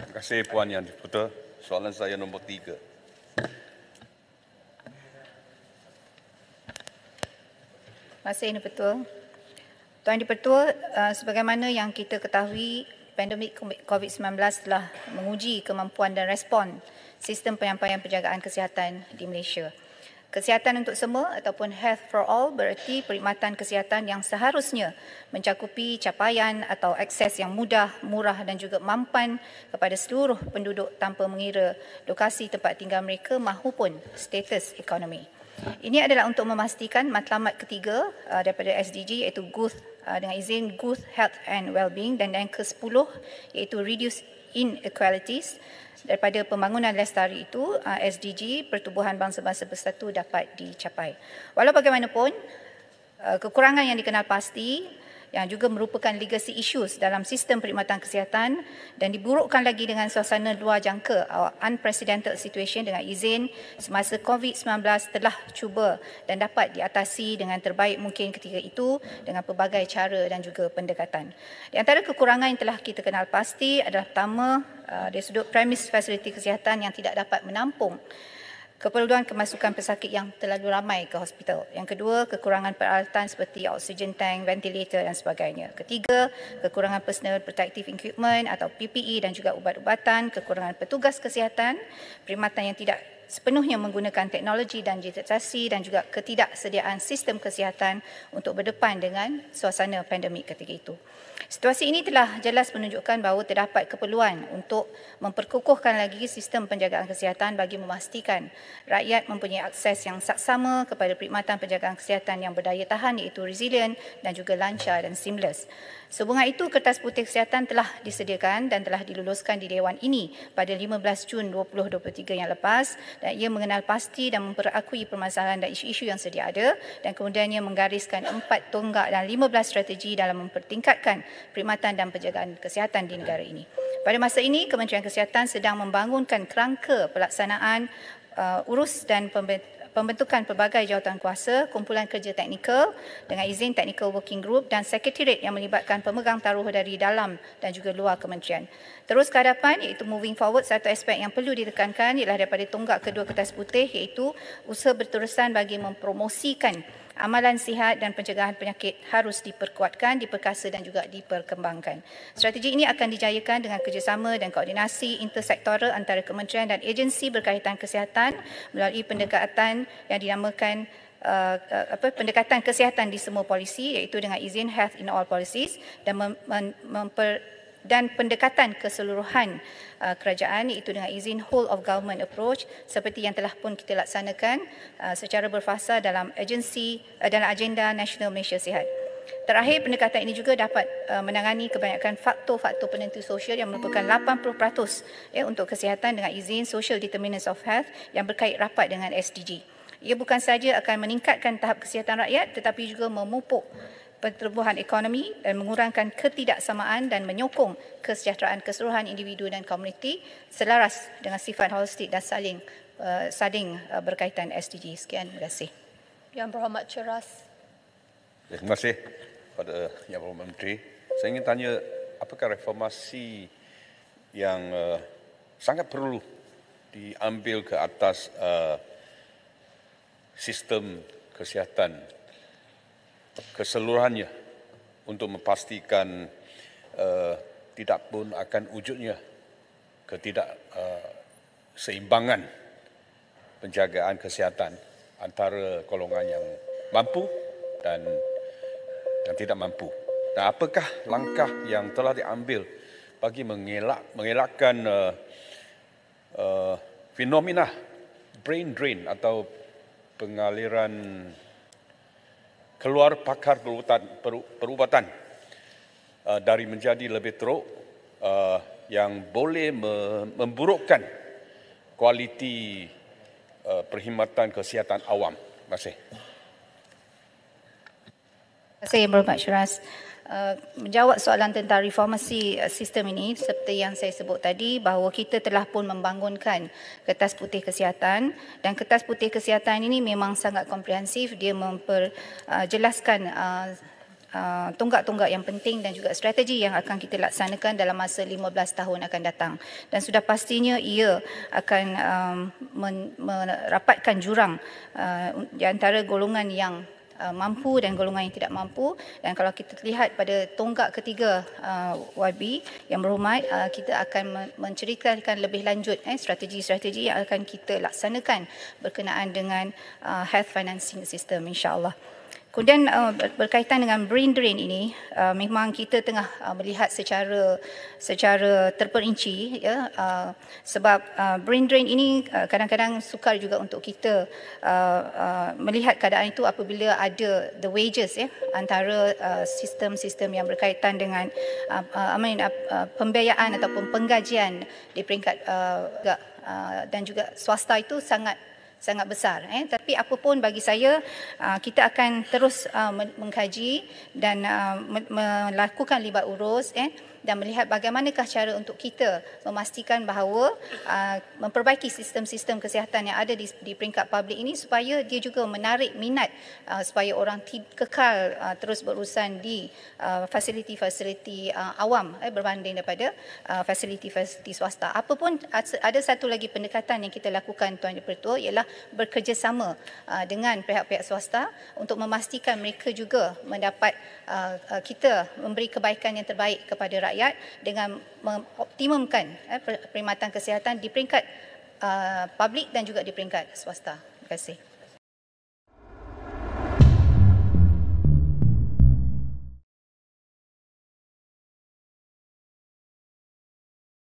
Terima kasih Puan Yang Dipertua. Soalan saya nombor 3. Terima kasih Yang Dipertua. Tuan Dipertua, sebagaimana yang kita ketahui, pandemik COVID-19 telah menguji kemampuan dan respon sistem penyampaian penjagaan kesihatan di Malaysia. Kesihatan untuk semua ataupun health for all bererti perkhidmatan kesihatan yang seharusnya mencakupi capaian atau akses yang mudah, murah dan juga mampan kepada seluruh penduduk tanpa mengira lokasi tempat tinggal mereka maupun status ekonomi. Ini adalah untuk memastikan matlamat ketiga daripada SDG iaitu dengan izin Good Health and Wellbeing, dan yang ke-10 iaitu Reduce Inequalities. Daripada pembangunan lestari itu, SDG Pertubuhan Bangsa-Bangsa Bersatu dapat dicapai. Walau bagaimanapun, kekurangan yang dikenal pasti yang juga merupakan legacy issues dalam sistem perkhidmatan kesihatan dan diburukkan lagi dengan suasana luar jangka unprecedented situation dengan izin semasa COVID-19 telah cuba dan dapat diatasi dengan terbaik mungkin ketika itu dengan pelbagai cara dan juga pendekatan. Di antara kekurangan yang telah kita kenal pasti adalah pertama, dari sudut premis fasiliti kesihatan yang tidak dapat menampung keperluan kemasukan pesakit yang terlalu ramai ke hospital. Yang kedua, kekurangan peralatan seperti oxygen tank, ventilator dan sebagainya. Ketiga, kekurangan personal protective equipment atau PPE dan juga ubat-ubatan, kekurangan petugas kesihatan, perkhidmatan yang tidak sepenuhnya menggunakan teknologi dan digitalisasi dan juga ketidaksediaan sistem kesihatan untuk berdepan dengan suasana pandemik ketika itu. Situasi ini telah jelas menunjukkan bahawa terdapat keperluan untuk memperkukuhkan lagi sistem penjagaan kesihatan bagi memastikan rakyat mempunyai akses yang saksama kepada perkhidmatan penjagaan kesihatan yang berdaya tahan iaitu resilient dan juga lancar dan seamless. Sehubungan itu, Kertas Putih Kesihatan telah disediakan dan telah diluluskan di Dewan ini pada 15 Jun 2023 yang lepas, dan ia mengenal pasti dan memperakui permasalahan dan isu-isu yang sedia ada dan kemudiannya menggariskan 4 tonggak dan 15 strategi dalam mempertingkatkan perkhidmatan dan penjagaan kesihatan di negara ini. Pada masa ini, Kementerian Kesihatan sedang membangunkan kerangka pelaksanaan urus dan pembentukan pelbagai jawatan kuasa, kumpulan kerja teknikal dengan izin Technical Working Group dan sekretariat yang melibatkan pemegang taruh dari dalam dan juga luar kementerian. Terus ke hadapan iaitu moving forward, satu aspek yang perlu ditekankan ialah daripada tonggak kedua Kertas Putih iaitu usaha berterusan bagi mempromosikan amalan sihat dan pencegahan penyakit harus diperkuatkan, diperkasa dan juga diperkembangkan. Strategi ini akan dijayakan dengan kerjasama dan koordinasi intersektoral antara kementerian dan agensi berkaitan kesihatan melalui pendekatan yang dinamakan pendekatan kesihatan di semua polisi iaitu dengan izin Health in All Policies dan pendekatan keseluruhan kerajaan iaitu dengan izin whole of government approach seperti yang telah pun kita laksanakan secara berfasa dalam agenda Nasional Malaysia Sihat. Terakhir, pendekatan ini juga dapat menangani kebanyakan faktor-faktor penentu sosial yang merupakan 80% untuk kesihatan dengan izin Social Determinants of Health yang berkait rapat dengan SDG. Ia bukan sahaja akan meningkatkan tahap kesihatan rakyat tetapi juga memupuk pertumbuhan ekonomi dan mengurangkan ketidaksamaan dan menyokong kesejahteraan keseluruhan individu dan komuniti selaras dengan sifat holistik dan saling berkaitan SDG. Sekian, terima kasih. Yang Berhormat Ceras. Terima kasih kepada Yang Berhormat Menteri. Saya ingin tanya, apakah reformasi yang sangat perlu diambil ke atas sistem kesihatan keseluruhannya untuk memastikan tidak pun akan wujudnya ketidakseimbangan penjagaan kesihatan antara golongan yang mampu dan yang tidak mampu. Dan apakah langkah yang telah diambil bagi mengelakkan fenomena brain drain atau pengaliran keluar pakar perubatan dari menjadi lebih teruk yang boleh memburukkan kualiti perkhidmatan kesihatan awam. Terima kasih. Terima kasih Yang Berhormat Syuras. Menjawab soalan tentang reformasi sistem ini, seperti yang saya sebut tadi, bahawa kita telah pun membangunkan Kertas Putih Kesihatan, dan Kertas Putih Kesihatan ini memang sangat komprehensif. Dia memperjelaskan tonggak-tonggak yang penting dan juga strategi yang akan kita laksanakan dalam masa 15 tahun akan datang. Dan sudah pastinya ia akan merapatkan jurang di antara golongan yang mampu dan golongan yang tidak mampu. Dan kalau kita lihat pada tonggak ketiga YB yang berhormat, kita akan menceritakan lebih lanjut strategi-strategi yang akan kita laksanakan berkenaan dengan health financing system, insya-Allah. Kemudian berkaitan dengan brain drain ini, memang kita tengah melihat secara terperinci, ya, sebab brain drain ini kadang-kadang sukar juga untuk kita melihat keadaan itu apabila ada the wages, ya, antara sistem-sistem yang berkaitan dengan pembiayaan ataupun penggajian di peringkat dan juga swasta itu sangat besar. Tapi apapun bagi saya, kita akan terus mengkaji dan melakukan libat urus dan melihat bagaimanakah cara untuk kita memastikan bahawa memperbaiki sistem-sistem kesihatan yang ada di peringkat publik ini supaya dia juga menarik minat supaya orang kekal terus berurusan di fasiliti-fasiliti awam berbanding daripada fasiliti-fasiliti swasta. Apapun, ada satu lagi pendekatan yang kita lakukan, Tuan Dipertua, ialah bekerjasama dengan pihak-pihak swasta untuk memastikan mereka juga mendapat kita memberi kebaikan yang terbaik kepada rakyat dengan mengoptimumkan perkhidmatan kesihatan di peringkat publik dan juga di peringkat swasta. Terima kasih.